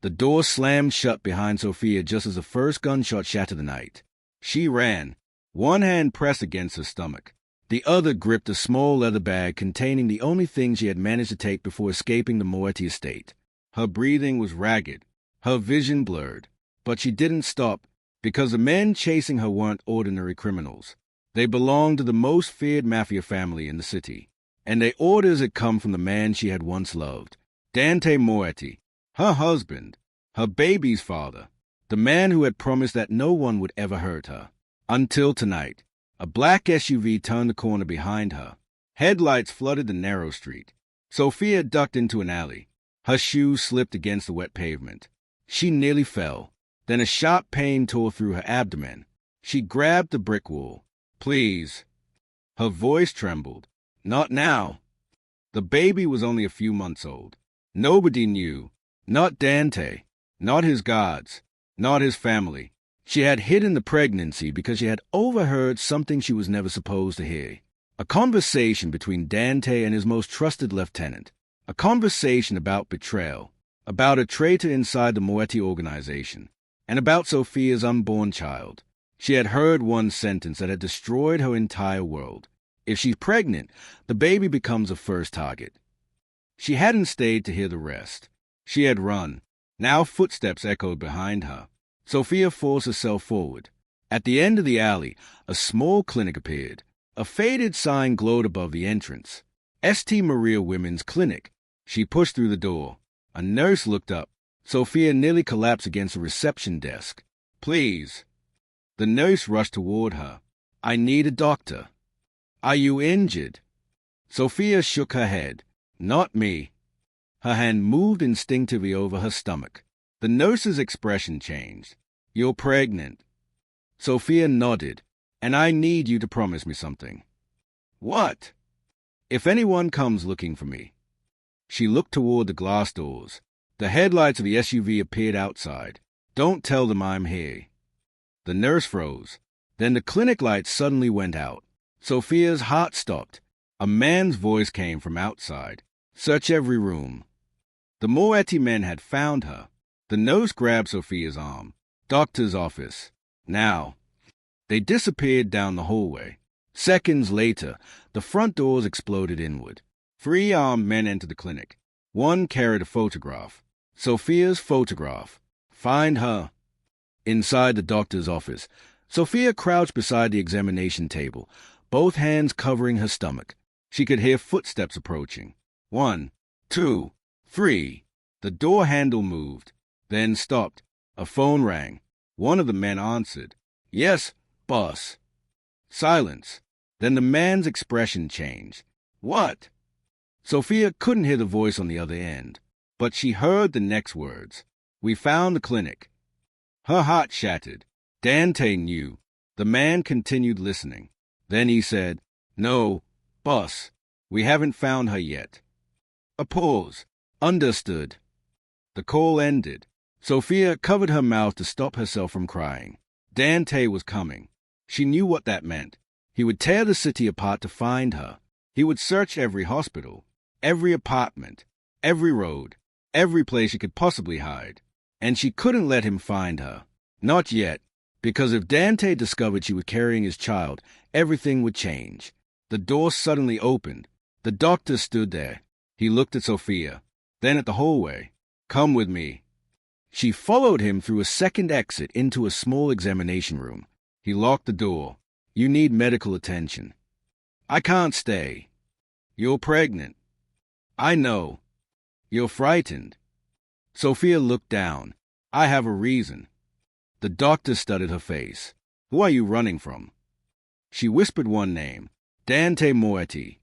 The door slammed shut behind Sofia just as the first gunshot shattered the night. She ran, one hand pressed against her stomach. The other gripped a small leather bag containing the only thing she had managed to take before escaping the Moretti estate. Her breathing was ragged, her vision blurred, but she didn't stop because the men chasing her weren't ordinary criminals. They belonged to the most feared mafia family in the city, and their orders had come from the man she had once loved, Dante Moretti, her husband, her baby's father, the man who had promised that no one would ever hurt her. Until tonight, a black SUV turned the corner behind her. Headlights flooded the narrow street. Sofia ducked into an alley. Her shoes slipped against the wet pavement. She nearly fell. Then a sharp pain tore through her abdomen. She grabbed the brick wall. "Please." Her voice trembled. "Not now." The baby was only a few months old. Nobody knew. Not Dante. Not his guards. Not his family. She had hidden the pregnancy because she had overheard something she was never supposed to hear. A conversation between Dante and his most trusted lieutenant. A conversation about betrayal, about a traitor inside the Moretti organization, and about Sofia's unborn child. She had heard one sentence that had destroyed her entire world. If she's pregnant, the baby becomes a first target. She hadn't stayed to hear the rest. She had run. Now footsteps echoed behind her. Sofia forced herself forward. At the end of the alley, a small clinic appeared. A faded sign glowed above the entrance. St. Maria Women's Clinic. She pushed through the door. A nurse looked up. Sofia nearly collapsed against the reception desk. "Please." The nurse rushed toward her. "I need a doctor." "Are you injured?" Sofia shook her head. "Not me." Her hand moved instinctively over her stomach. The nurse's expression changed. "You're pregnant." Sofia nodded. "And I need you to promise me something." "What?" "If anyone comes looking for me." She looked toward the glass doors. The headlights of the SUV appeared outside. "Don't tell them I'm here." The nurse froze. Then the clinic lights suddenly went out. Sofia's heart stopped. A man's voice came from outside. "Search every room." The Moretti men had found her. The nurse grabbed Sofia's arm. "Doctor's office. Now." They disappeared down the hallway. Seconds later, the front doors exploded inward. 3 armed men entered the clinic. One carried a photograph. Sofia's photograph. "Find her." Inside the doctor's office, Sofia crouched beside the examination table, both hands covering her stomach. She could hear footsteps approaching. 1, 2, 3. The door handle moved, then stopped. A phone rang. One of the men answered. "Yes, boss." Silence. Then the man's expression changed. "What?" Sofia couldn't hear the voice on the other end, but she heard the next words. "We found the clinic." Her heart shattered. Dante knew. The man continued listening. Then he said, "No, boss, we haven't found her yet." A pause. "Understood." The call ended. Sofia covered her mouth to stop herself from crying. Dante was coming. She knew what that meant. He would tear the city apart to find her. He would search every hospital, every apartment, every road, every place she could possibly hide. And she couldn't let him find her. Not yet, because if Dante discovered she was carrying his child, everything would change. The door suddenly opened. The doctor stood there. He looked at Sofia, then at the hallway. "Come with me." She followed him through a second exit into a small examination room. He locked the door. "You need medical attention." "I can't stay." "You're pregnant." "I know." "You're frightened." Sofia looked down. "I have a reason." The doctor studied her face. "Who are you running from?" She whispered one name. "Dante Moretti."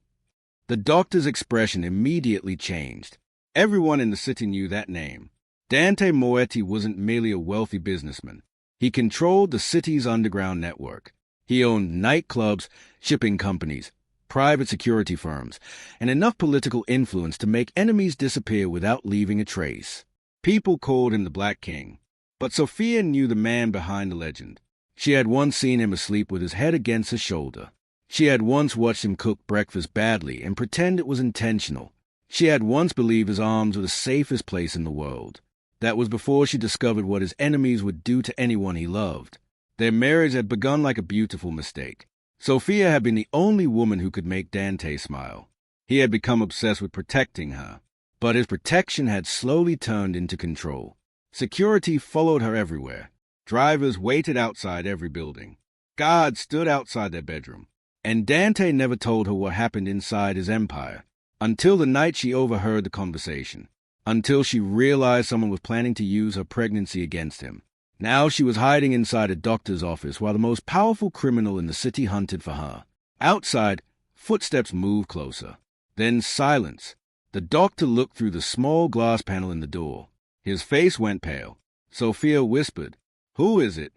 The doctor's expression immediately changed. Everyone in the city knew that name. Dante Moretti wasn't merely a wealthy businessman. He controlled the city's underground network. He owned nightclubs, shipping companies, private security firms, and enough political influence to make enemies disappear without leaving a trace. People called him the Black King. But Sofia knew the man behind the legend. She had once seen him asleep with his head against his shoulder. She had once watched him cook breakfast badly and pretend it was intentional. She had once believed his arms were the safest place in the world. That was before she discovered what his enemies would do to anyone he loved. Their marriage had begun like a beautiful mistake. Sofia had been the only woman who could make Dante smile. He had become obsessed with protecting her, but his protection had slowly turned into control. Security followed her everywhere. Drivers waited outside every building. Guards stood outside their bedroom. And Dante never told her what happened inside his empire, until the night she overheard the conversation, until she realized someone was planning to use her pregnancy against him. Now she was hiding inside a doctor's office while the most powerful criminal in the city hunted for her. Outside, footsteps moved closer. Then silence. The doctor looked through the small glass panel in the door. His face went pale. Sofia whispered, "Who is it?"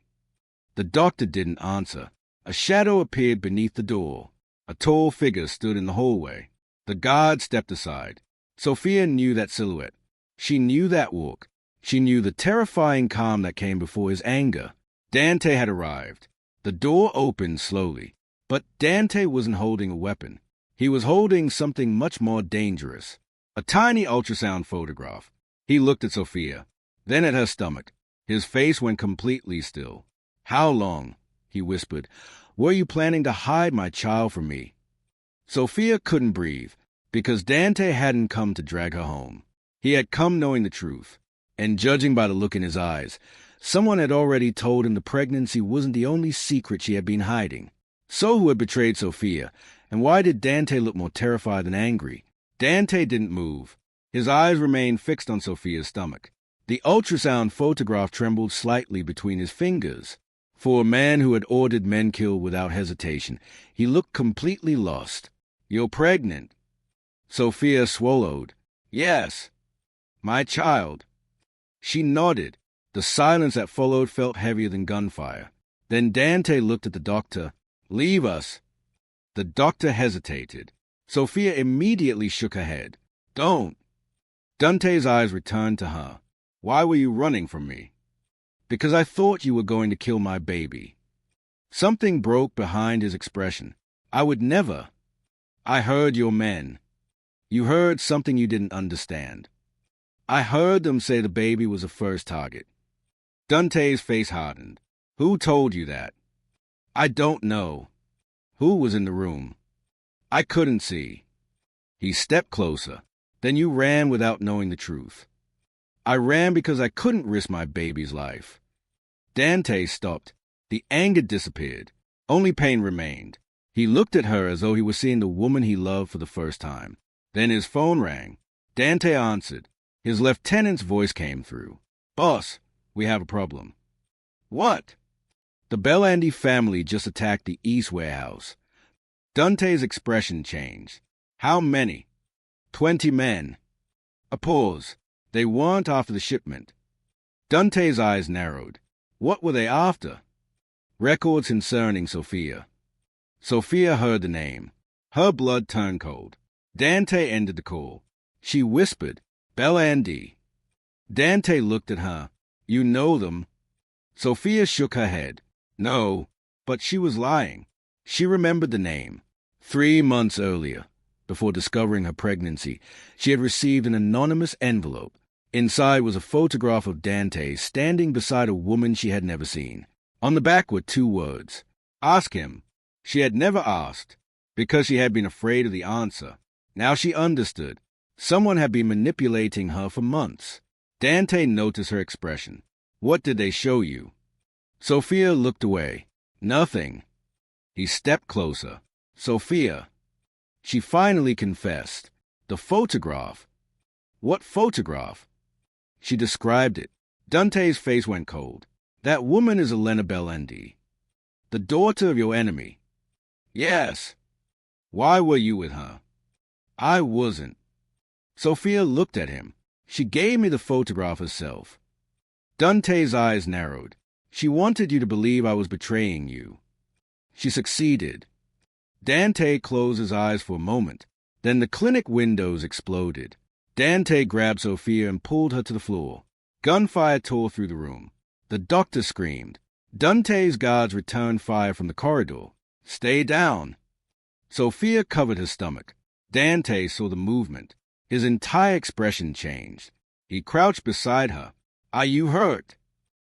The doctor didn't answer. A shadow appeared beneath the door. A tall figure stood in the hallway. The guard stepped aside. Sofia knew that silhouette. She knew that walk. She knew the terrifying calm that came before his anger. Dante had arrived. The door opened slowly. But Dante wasn't holding a weapon. He was holding something much more dangerous. A tiny ultrasound photograph. He looked at Sofia, then at her stomach. His face went completely still. "How long?" he whispered. "Were you planning to hide my child from me?" Sofia couldn't breathe, because Dante hadn't come to drag her home. He had come knowing the truth. And judging by the look in his eyes, someone had already told him the pregnancy wasn't the only secret she had been hiding. So who had betrayed Sofia, and why did Dante look more terrified than angry? Dante didn't move. His eyes remained fixed on Sofia's stomach. The ultrasound photograph trembled slightly between his fingers. For a man who had ordered men killed without hesitation, he looked completely lost. "You're pregnant." Sofia swallowed. "Yes. My child." She nodded. The silence that followed felt heavier than gunfire. Then Dante looked at the doctor. "Leave us." The doctor hesitated. Sofia immediately shook her head. "Don't." Dante's eyes returned to her. "Why were you running from me?" "Because I thought you were going to kill my baby." Something broke behind his expression. "I would never." "I heard your men." "You heard something you didn't understand." "I heard them say the baby was the first target." Dante's face hardened. "Who told you that?" "I don't know." "Who was in the room?" "I couldn't see." He stepped closer. "Then you ran without knowing the truth." "I ran because I couldn't risk my baby's life." Dante stopped. The anger disappeared. Only pain remained. He looked at her as though he were seeing the woman he loved for the first time. Then his phone rang. Dante answered. His lieutenant's voice came through. "Boss, we have a problem." "What?" "The Bellandi family just attacked the East warehouse." Dante's expression changed. "How many?" 20 men. A pause. They weren't after the shipment. Dante's eyes narrowed. What were they after? Records concerning Sofia. Sofia heard the name. Her blood turned cold. Dante ended the call. She whispered, "Bellandi." Dante looked at her. "You know them?" Sofia shook her head. "No," but she was lying. She remembered the name. 3 months earlier, before discovering her pregnancy, she had received an anonymous envelope. Inside was a photograph of Dante standing beside a woman she had never seen. On the back were 2 words. "Ask him." She had never asked, because she had been afraid of the answer. Now she understood. Someone had been manipulating her for months. Dante noticed her expression. "What did they show you?" Sofia looked away. "Nothing." He stepped closer. "Sofia." She finally confessed. "The photograph." "What photograph?" She described it. Dante's face went cold. "That woman is Elena Bellandi, the daughter of your enemy." "Yes." "Why were you with her?" "I wasn't." Sofia looked at him. "She gave me the photograph herself." Dante's eyes narrowed. "She wanted you to believe I was betraying you." She succeeded. Dante closed his eyes for a moment. Then the clinic windows exploded. Dante grabbed Sofia and pulled her to the floor. Gunfire tore through the room. The doctor screamed. Dante's guards returned fire from the corridor. "Stay down." Sofia covered her stomach. Dante saw the movement. His entire expression changed. He crouched beside her. Are you hurt?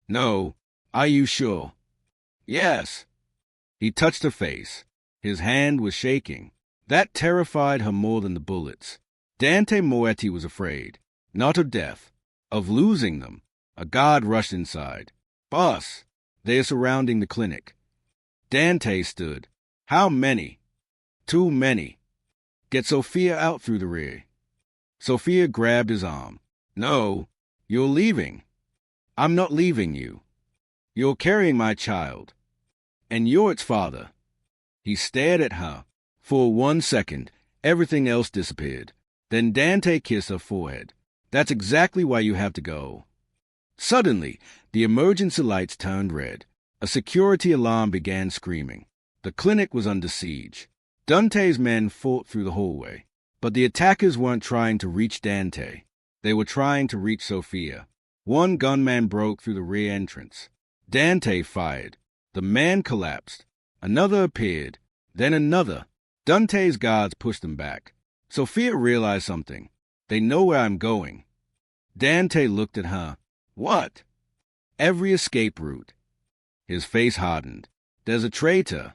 No. Are you sure? Yes. He touched her face. His hand was shaking. That terrified her more than the bullets. Dante Moretti was afraid, not of death, of losing them. A guard rushed inside. Boss, they are surrounding the clinic. Dante stood. How many? Too many. Get Sofia out through the rear. Sofia grabbed his arm. No, you're leaving. I'm not leaving you. You're carrying my child. And you're its father. He stared at her. For 1 second, everything else disappeared. Then Dante kissed her forehead. That's exactly why you have to go. Suddenly, the emergency lights turned red. A security alarm began screaming. The clinic was under siege. Dante's men fought through the hallway. But the attackers weren't trying to reach Dante. They were trying to reach Sofia. One gunman broke through the rear entrance. Dante fired. The man collapsed. Another appeared. Then another. Dante's guards pushed them back. Sofia realized something. They know where I'm going. Dante looked at her. What? Every escape route. His face hardened. There's a traitor.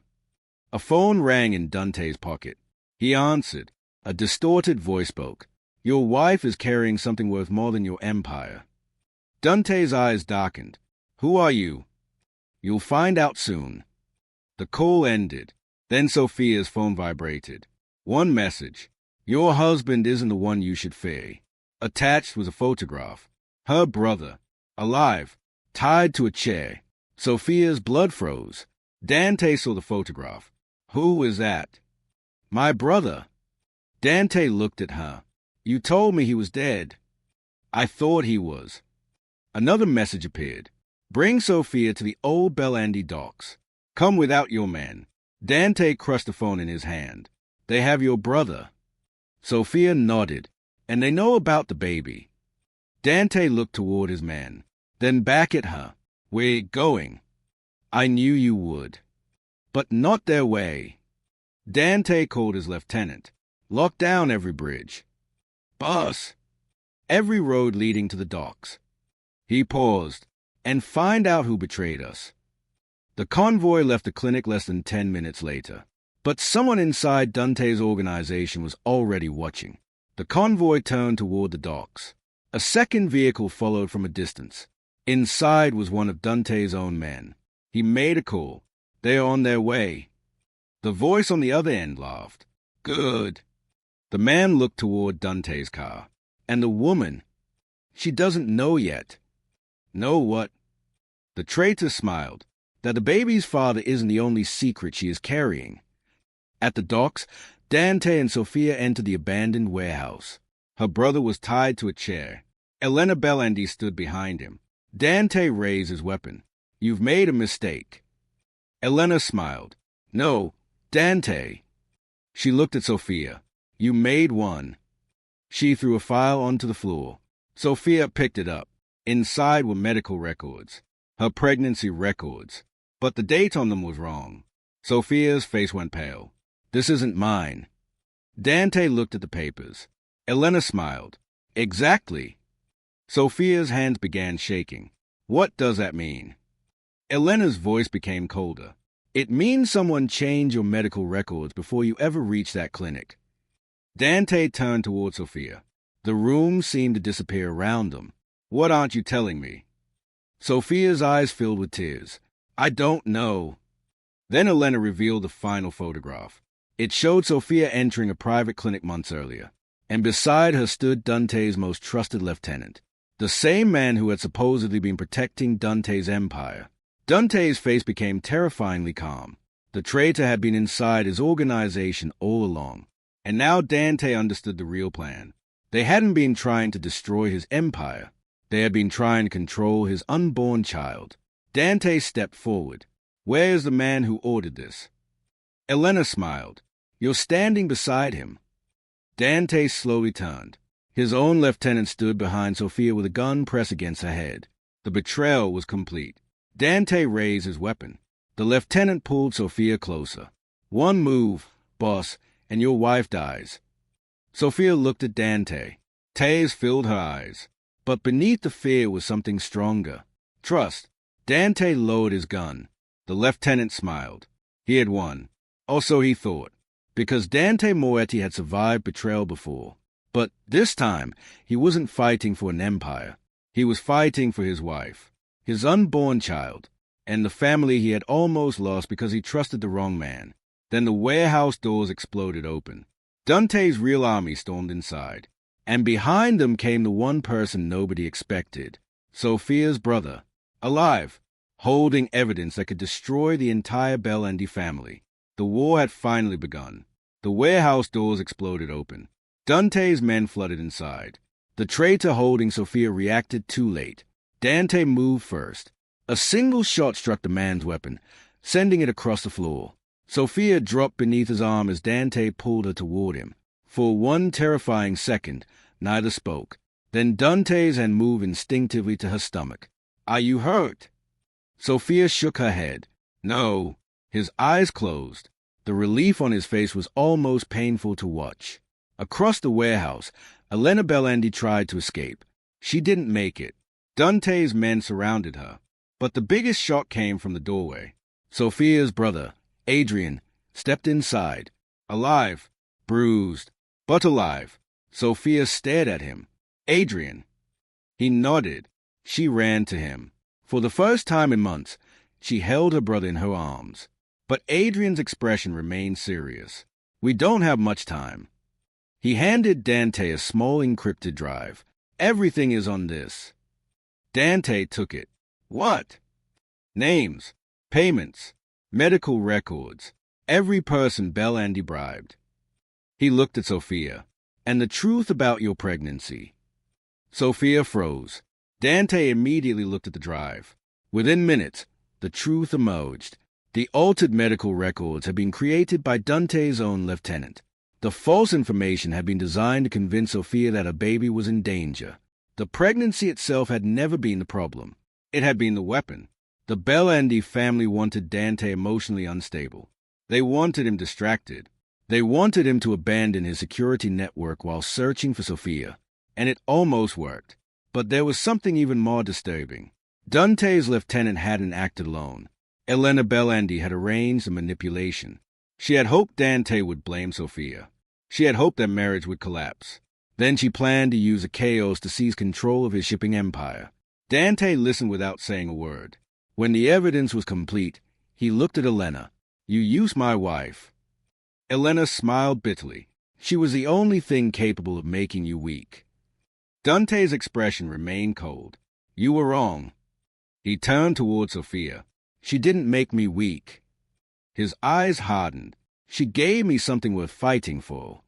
A phone rang in Dante's pocket. He answered. A distorted voice spoke. Your wife is carrying something worth more than your empire. Dante's eyes darkened. Who are you? You'll find out soon. The call ended. Then Sofia's phone vibrated. One message. Your husband isn't the one you should fear. Attached was a photograph. Her brother. Alive. Tied to a chair. Sofia's blood froze. Dante saw the photograph. Who is that? My brother. Dante looked at her. You told me he was dead. I thought he was. Another message appeared. Bring Sofia to the old Bellandi docks. Come without your men. Dante crushed the phone in his hand. They have your brother. Sofia nodded. And they know about the baby. Dante looked toward his men. Then back at her. We're going. I knew you would. But not their way. Dante called his lieutenant. Lock down every bridge. Boss. Every road leading to the docks. He paused. And find out who betrayed us. The convoy left the clinic less than 10 minutes later. But someone inside Dante's organization was already watching. The convoy turned toward the docks. A second vehicle followed from a distance. Inside was one of Dante's own men. He made a call. They are on their way. The voice on the other end laughed. Good. The man looked toward Dante's car. And the woman. She doesn't know yet. Know what? The traitor smiled. That the baby's father isn't the only secret she is carrying. At the docks, Dante and Sofia entered the abandoned warehouse. Her brother was tied to a chair. Elena Bellandi stood behind him. Dante raised his weapon. You've made a mistake. Elena smiled. No, Dante. She looked at Sofia. You made one. She threw a file onto the floor. Sofia picked it up. Inside were medical records. Her pregnancy records. But the date on them was wrong. Sofia's face went pale. This isn't mine. Dante looked at the papers. Elena smiled. Exactly. Sofia's hands began shaking. What does that mean? Elena's voice became colder. It means someone changed your medical records before you ever reached that clinic. Dante turned toward Sofia. The room seemed to disappear around them. What aren't you telling me? Sofia's eyes filled with tears. I don't know. Then Elena revealed the final photograph. It showed Sofia entering a private clinic months earlier, and beside her stood Dante's most trusted lieutenant, the same man who had supposedly been protecting Dante's empire. Dante's face became terrifyingly calm. The traitor had been inside his organization all along, and now Dante understood the real plan. They hadn't been trying to destroy his empire. They had been trying to control his unborn child. Dante stepped forward. Where is the man who ordered this? Elena smiled. You're standing beside him. Dante slowly turned. His own lieutenant stood behind Sofia with a gun pressed against her head. The betrayal was complete. Dante raised his weapon. The lieutenant pulled Sofia closer. One move, boss, and your wife dies. Sofia looked at Dante. Tears filled her eyes. But beneath the fear was something stronger. Trust. Dante lowered his gun. The lieutenant smiled. He had won. Also, he thought. Because Dante Moretti had survived betrayal before. But this time, he wasn't fighting for an empire. He was fighting for his wife, his unborn child, and the family he had almost lost because he trusted the wrong man. Then the warehouse doors exploded open. Dante's real army stormed inside, and behind them came the one person nobody expected, Sofia's brother, alive, holding evidence that could destroy the entire Bellandi family. The war had finally begun. The warehouse doors exploded open. Dante's men flooded inside. The traitor holding Sofia reacted too late. Dante moved first. A single shot struck the man's weapon, sending it across the floor. Sofia dropped beneath his arm as Dante pulled her toward him. For one terrifying second, neither spoke. Then Dante's hand moved instinctively to her stomach. "Are you hurt?" Sofia shook her head. No. His eyes closed. The relief on his face was almost painful to watch. Across the warehouse, Elena Bellandi tried to escape. She didn't make it. Dante's men surrounded her. But the biggest shock came from the doorway. Sofia's brother, Adrian, stepped inside. Alive, bruised, but alive. Sofia stared at him. "Adrian." He nodded. She ran to him. For the first time in months, she held her brother in her arms. But Adrian's expression remained serious. "We don't have much time." He handed Dante a small encrypted drive. "Everything is on this." Dante took it. "What?" "Names, payments, medical records, every person Bellandi bribed." He looked at Sofia. "And the truth about your pregnancy." Sofia froze. Dante immediately looked at the drive. Within minutes, the truth emerged. The altered medical records had been created by Dante's own lieutenant. The false information had been designed to convince Sofia that her baby was in danger. The pregnancy itself had never been the problem. It had been the weapon. The Bellandi family wanted Dante emotionally unstable. They wanted him distracted. They wanted him to abandon his security network while searching for Sofia. And it almost worked. But there was something even more disturbing. Dante's lieutenant hadn't acted alone. Elena Bellandi had arranged the manipulation. She had hoped Dante would blame Sofia. She had hoped their marriage would collapse. Then she planned to use the chaos to seize control of his shipping empire. Dante listened without saying a word. When the evidence was complete, he looked at Elena. "You used my wife." Elena smiled bitterly. "She was the only thing capable of making you weak." Dante's expression remained cold. "You were wrong." He turned toward Sofia. "She didn't make me weak." His eyes hardened. "She gave me something worth fighting for."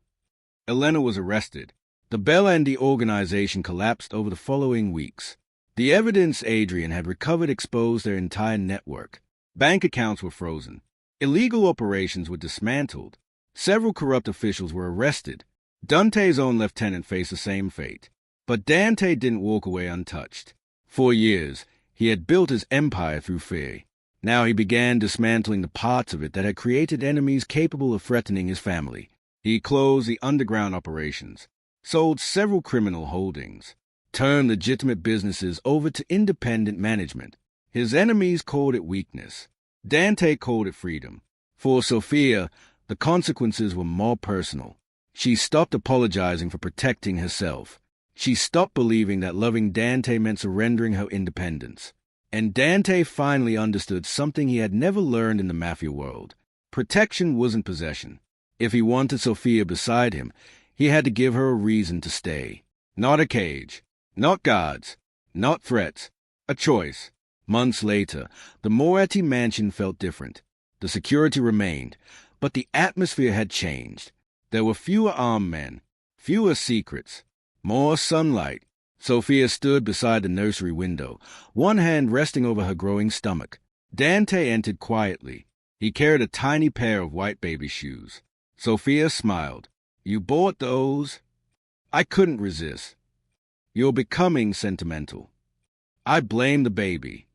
Elena was arrested. The Bellandi organization collapsed over the following weeks. The evidence Adrian had recovered exposed their entire network. Bank accounts were frozen. Illegal operations were dismantled. Several corrupt officials were arrested. Dante's own lieutenant faced the same fate. But Dante didn't walk away untouched. For years, he had built his empire through fear. Now he began dismantling the parts of it that had created enemies capable of threatening his family. He closed the underground operations, sold several criminal holdings, turned legitimate businesses over to independent management. His enemies called it weakness. Dante called it freedom. For Sofia, the consequences were more personal. She stopped apologizing for protecting herself. She stopped believing that loving Dante meant surrendering her independence. And Dante finally understood something he had never learned in the mafia world. Protection wasn't possession. If he wanted Sofia beside him, he had to give her a reason to stay. Not a cage. Not guards. Not threats. A choice. Months later, the Moretti mansion felt different. The security remained, but the atmosphere had changed. There were fewer armed men, fewer secrets, more sunlight. Sofia stood beside the nursery window, one hand resting over her growing stomach. Dante entered quietly. He carried a tiny pair of white baby shoes. Sofia smiled. "You bought those?" "I couldn't resist." "You're becoming sentimental." "I blame the baby."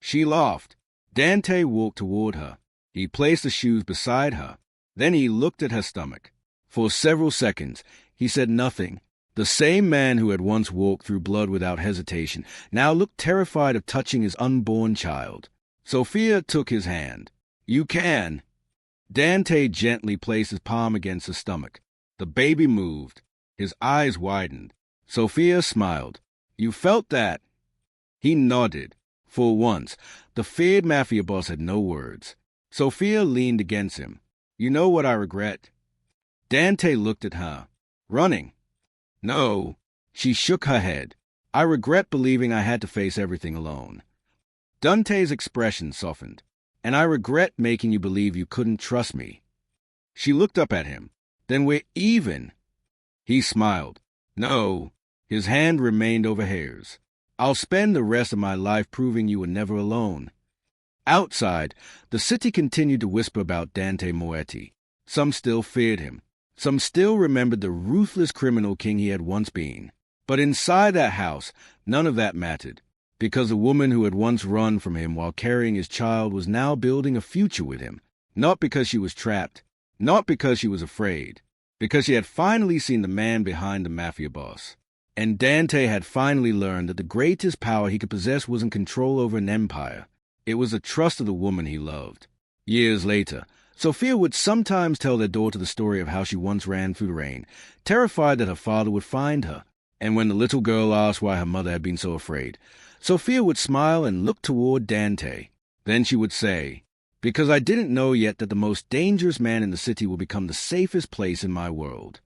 She laughed. Dante walked toward her. He placed the shoes beside her. Then he looked at her stomach. For several seconds, he said nothing. The same man who had once walked through blood without hesitation now looked terrified of touching his unborn child. Sofia took his hand. "You can." Dante gently placed his palm against his stomach. The baby moved. His eyes widened. Sofia smiled. "You felt that?" He nodded. For once, the feared mafia boss had no words. Sofia leaned against him. "You know what I regret?" Dante looked at her. "Running." "No." She shook her head. "I regret believing I had to face everything alone." Dante's expression softened. "And I regret making you believe you couldn't trust me." She looked up at him. "Then we're even." He smiled. "No." His hand remained over hers. "I'll spend the rest of my life proving you were never alone." Outside, the city continued to whisper about Dante Moretti. Some still feared him. Some still remembered the ruthless criminal king he had once been. But inside that house, none of that mattered, because the woman who had once run from him while carrying his child was now building a future with him, not because she was trapped, not because she was afraid, because she had finally seen the man behind the mafia boss. And Dante had finally learned that the greatest power he could possess wasn't control over an empire. It was the trust of the woman he loved. Years later, Sofia would sometimes tell their daughter the story of how she once ran through the rain, terrified that her father would find her. And when the little girl asked why her mother had been so afraid, Sofia would smile and look toward Dante. Then she would say, "Because I didn't know yet that the most dangerous man in the city will become the safest place in my world."